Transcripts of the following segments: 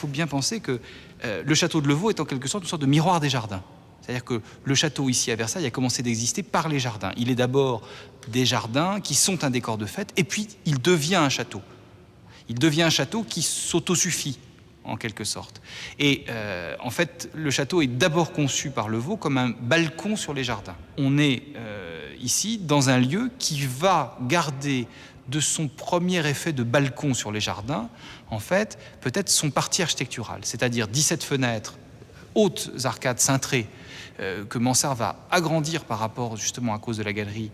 faut bien penser que le château de Levau est en quelque sorte une sorte de miroir des jardins. C'est-à-dire que le château ici à Versailles a commencé d'exister par les jardins. Il est d'abord des jardins qui sont un décor de fête, et puis il devient un château. Il devient un château qui s'autosuffit, en quelque sorte. Et en fait, le château est d'abord conçu par Levau comme un balcon sur les jardins. On est ici dans un lieu qui va garder de son premier effet de balcon sur les jardins, en fait, peut-être son parti architectural, c'est-à-dire 17 fenêtres, hautes arcades cintrées, que Mansart va agrandir par rapport, justement à cause de la galerie,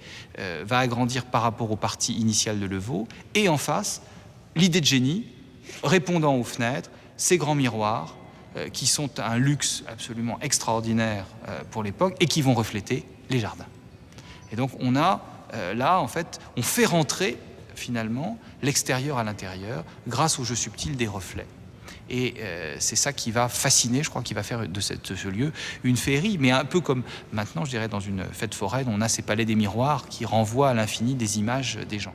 va agrandir par rapport au parti initial de Levau, et en face, l'idée de génie, répondant aux fenêtres, ces grands miroirs, qui sont un luxe absolument extraordinaire pour l'époque, et qui vont refléter les jardins. Et donc on a, là, en fait, on fait rentrer, finalement, l'extérieur à l'intérieur, grâce au jeu subtil des reflets. Et c'est ça qui va fasciner, je crois, qui va faire de ce lieu une féerie, mais un peu comme maintenant, je dirais, dans une fête foraine, on a ces palais des miroirs qui renvoient à l'infini des images des gens.